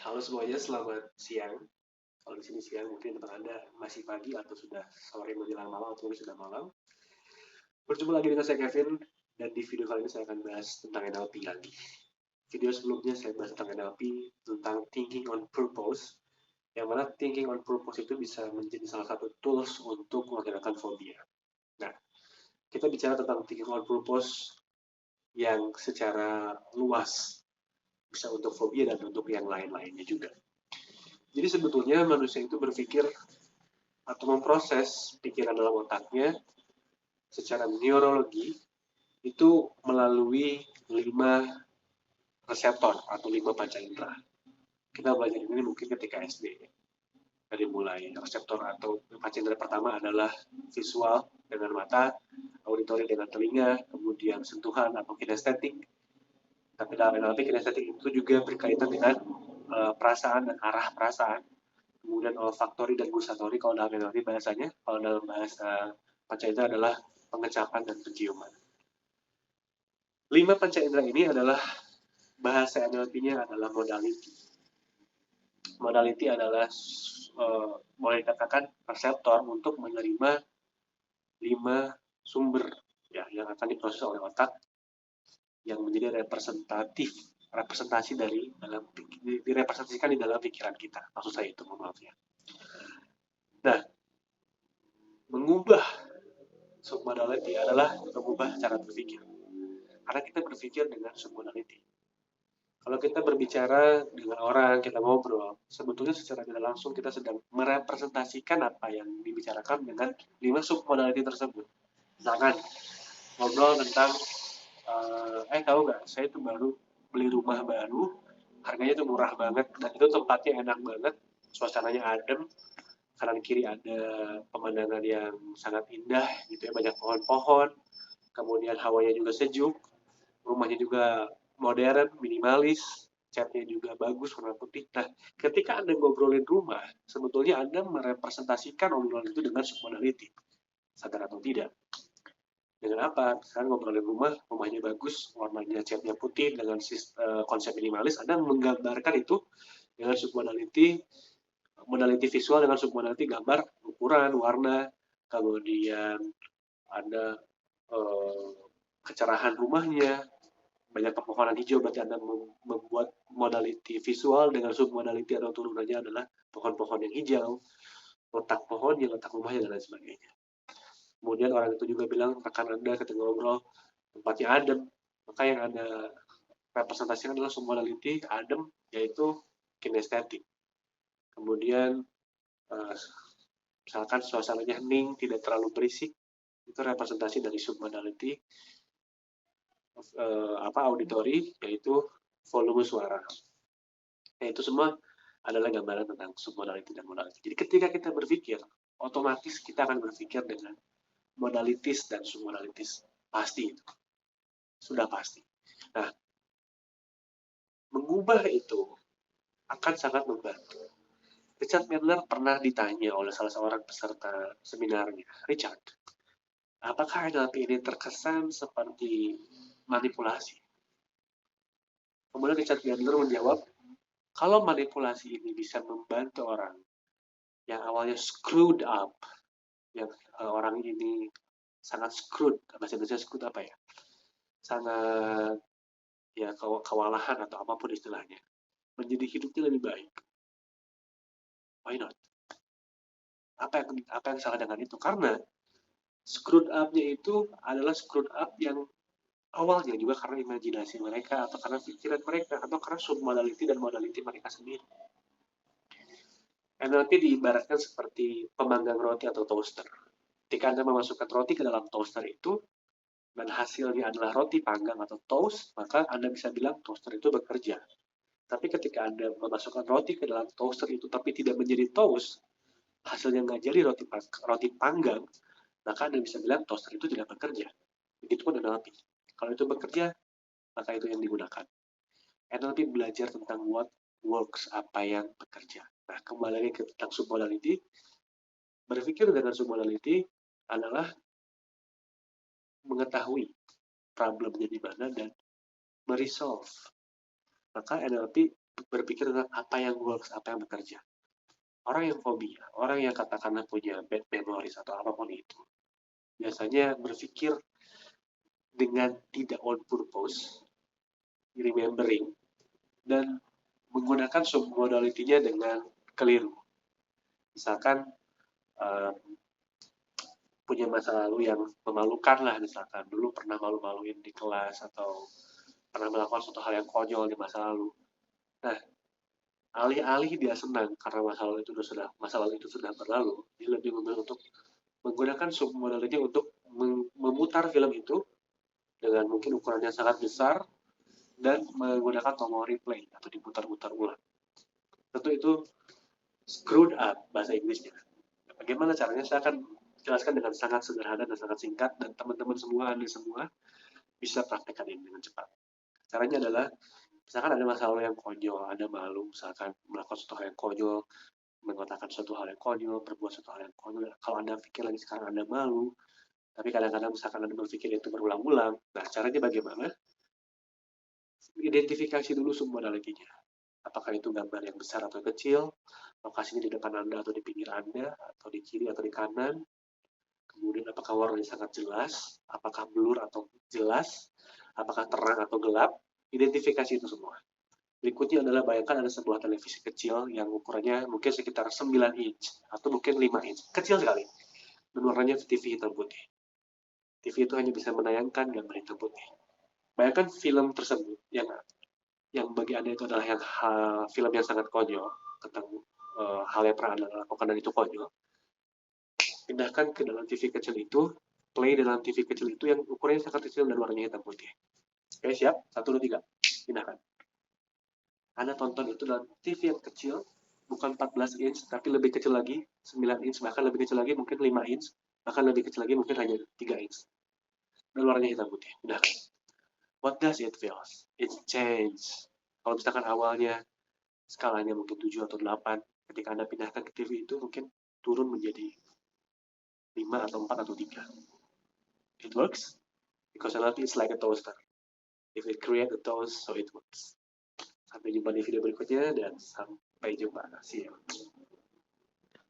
halo semuanya, selamat siang. Kalau di sini siang, mungkin tempat Anda masih pagi atau sudah sore menjelang malam atau mungkin sudah malam. Berjumpa lagi dengan saya Kevin, dan di video kali ini saya akan bahas tentang NLP lagi. Video sebelumnya saya bahas tentang NLP, tentang thinking on purpose, yang mana thinking on purpose itu bisa menjadi salah satu tools untuk menghilangkan fobia. Nah, kita bicara tentang thinking on purpose yang secara luas, bisa untuk fobia dan untuk yang lain-lainnya juga. Jadi sebetulnya manusia itu berpikir atau memproses pikiran dalam otaknya secara neurologi itu melalui 5 reseptor atau 5 panca indera. Kita belajar ini mungkin ketika SD. Dari mulai reseptor atau panca indera pertama adalah visual dengan mata, auditori dengan telinga, kemudian sentuhan atau kinestetik. Tapi dalam NLP kinestetik itu juga berkaitan dengan perasaan dan arah perasaan. Kemudian olfaktori dan gustatori kalau dalam NLP bahasanya, kalau dalam bahasa panca indera adalah pengecapan dan penciuman. 5 panca indera ini adalah bahasa NLP-nya adalah modality. Modality adalah boleh dikatakan reseptor untuk menerima 5 sumber ya yang akan diproses oleh otak yang menjadi representasi dari dalam direpresentasikan di dalam pikiran kita. Maksud saya itu, maaf ya. Nah, mengubah submodality adalah mengubah cara berpikir. Karena kita berpikir dengan submodality. Kalau kita berbicara dengan orang, kita ngobrol, sebetulnya secara tidak langsung kita sedang merepresentasikan apa yang dibicarakan dengan 5 submodality tersebut. Misalkan, ngobrol tentang, tahu nggak, saya itu baru beli rumah baru, harganya itu murah banget, dan itu tempatnya enak banget, suasananya adem, kanan kiri ada pemandangan yang sangat indah, gitu ya, banyak pohon-pohon, kemudian hawanya juga sejuk, rumahnya juga modern, minimalis, catnya juga bagus, warna putih. Nah, ketika Anda ngobrolin rumah, sebetulnya Anda merepresentasikan obrolan itu dengan submodality. Sadar atau tidak. Dengan apa? Sekarang ngobrolin rumah, rumahnya bagus, warnanya catnya putih, dengan konsep minimalis, Anda menggambarkan itu dengan submodality, modality visual dengan submodality gambar, ukuran, warna, kemudian ada kecerahan rumahnya, banyak pepohonan hijau, berarti Anda membuat modality visual dengan submodality atau turunannya adalah pohon-pohon yang hijau, letak pohonnya, letak rumahnya, dan lain sebagainya. Kemudian orang itu juga bilang, rekan Anda ketika ngobrol, tempatnya adem, maka yang Anda representasikan adalah submodality adem, yaitu kinestetik. Kemudian, misalkan suasananya hening, tidak terlalu berisik, itu representasi dari submodality auditori, yaitu volume suara. Nah, itu semua adalah gambaran tentang submodality dan modality. Jadi ketika kita berpikir, otomatis kita akan berpikir dengan modalities dan submodalities. Pasti itu. Sudah pasti. Nah, mengubah itu akan sangat membantu. Richard Bandler pernah ditanya oleh salah seorang peserta seminarnya, Richard, apakah NLP ini terkesan seperti manipulasi? Kemudian Richard Bandler menjawab, kalau manipulasi ini bisa membantu orang yang awalnya screwed up, yang orang ini sangat screwed, bahasa Indonesia screwed apa ya? Sangat ya kewalahan atau apapun istilahnya, menjadi hidupnya lebih baik. Why not? Apa yang salah dengan itu? Karena screwed up-nya itu adalah screwed up yang awalnya juga karena imajinasi mereka, atau karena pikiran mereka, atau karena submodality dan modality mereka sendiri. NLP diibaratkan seperti pemanggang roti atau toaster. Ketika Anda memasukkan roti ke dalam toaster itu, dan hasilnya adalah roti panggang atau toast, maka Anda bisa bilang toaster itu bekerja. Tapi ketika Anda memasukkan roti ke dalam toaster itu tapi tidak menjadi toast, hasilnya nggak jadi roti panggang, maka Anda bisa bilang toaster itu tidak bekerja. Begitupun NLP. Kalau itu bekerja, maka itu yang digunakan. NLP belajar tentang what works, apa yang bekerja. Nah, kembali lagi ke tentang submodality. Berpikir dengan submodality adalah mengetahui problemnya di mana dan meresolve. Maka NLP berpikir tentang apa yang works, apa yang bekerja. Orang yang fobia, orang yang katakanlah punya bad memories atau apapun itu, biasanya berpikir dengan tidak on purpose, remembering, dan menggunakan submodality-nya dengan keliru. Misalkan punya masa lalu yang memalukan lah, misalkan dulu pernah malu-maluin di kelas atau pernah melakukan suatu hal yang konyol di masa lalu. Nah, alih-alih dia senang karena masa lalu itu sudah berlalu, dia lebih memilih untuk menggunakan submodality untuk memutar film itu dengan mungkin ukurannya sangat besar dan menggunakan tombol replay atau diputar-putar ulang. Tentu itu screwed up bahasa Inggrisnya. Bagaimana caranya? Saya akan jelaskan dengan sangat sederhana dan sangat singkat, dan teman-teman semua, Anda semua bisa praktekkan ini dengan cepat. Caranya adalah, misalkan ada masalah yang konyol, Anda malu, misalkan melakukan suatu hal yang konyol, mengatakan suatu hal yang konyol, berbuat suatu hal yang konyol. Kalau Anda pikir lagi sekarang Anda malu, tapi kadang-kadang misalkan Anda berpikir itu berulang-ulang. Nah, caranya bagaimana? Identifikasi dulu submodality-nya. Apakah itu gambar yang besar atau kecil, lokasinya di depan Anda atau di pinggir Anda, atau di kiri atau di kanan, kemudian apakah warnanya sangat jelas, apakah blur atau jelas, apakah terang atau gelap, identifikasi itu semua. Berikutnya adalah bayangkan ada sebuah televisi kecil yang ukurannya mungkin sekitar 9 inch atau mungkin 5 inch, kecil sekali, dan warnanya TV hitam putih. TV itu hanya bisa menayangkan gambar hitam putih. Bayangkan film tersebut yang bagi Anda itu adalah film yang sangat konyol tentang hal yang pernah Anda lakukan dan itu konyol. Pindahkan ke dalam TV kecil itu, play dalam TV kecil itu yang ukurannya sangat kecil dan warnanya hitam putih. Oke, siap? 1, 2, 3. Pindahkan. Anda tonton itu dalam TV yang kecil, bukan 14 inch, tapi lebih kecil lagi, 9 inch, bahkan lebih kecil lagi, mungkin 5 inch, bahkan lebih kecil lagi, mungkin hanya 3 inch. Dan warnanya hitam putih. Pindahkan. What does it feel? It change. Kalau misalkan awalnya skalanya mungkin 7 atau 8, ketika Anda pindahkan ke TV itu mungkin turun menjadi 5 atau 4 atau 3. It works because reality is like a toaster. If it create a toast, so it works. Sampai jumpa di video berikutnya dan sampai jumpa. See you.